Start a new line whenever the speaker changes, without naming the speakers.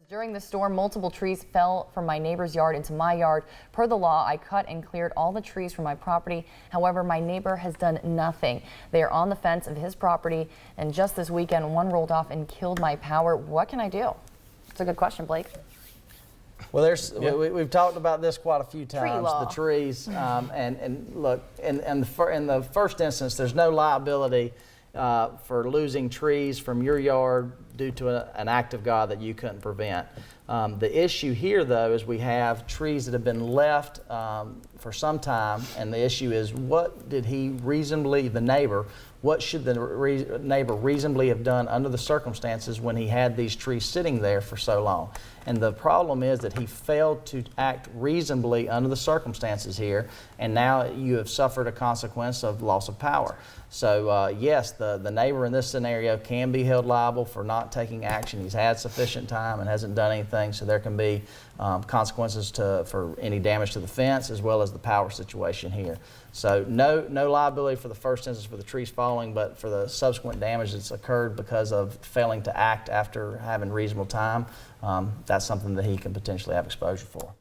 During the storm, multiple trees fell from my neighbor's yard into my yard. Per the law, I cut and cleared all the trees from my property. However, my neighbor has done nothing. They are on the fence of his property, and just this weekend, one rolled off and killed my power. What can I do? It's a good question, Blake.
Well, we've talked about this quite a few times.
Tree law.
The trees, and look, in the first instance, there's no liability for losing trees from your yard due to an act of God that you couldn't prevent. The issue here, though, is we have trees that have been left for some time, and the issue is what did he reasonably, the neighbor, what should the neighbor reasonably have done under the circumstances when he had these trees sitting there for so long? And the problem is that he failed to act reasonably under the circumstances here, and now you have suffered a consequence of loss of power. So yes, the neighbor in this scenario can be held liable for not taking action. He's had sufficient time and hasn't done anything, so there can be consequences for any damage to the fence as well as the power situation here. So no liability for the first instance for the trees falling, but for the subsequent damage that's occurred because of failing to act after having reasonable time, that's something that he can potentially have exposure for.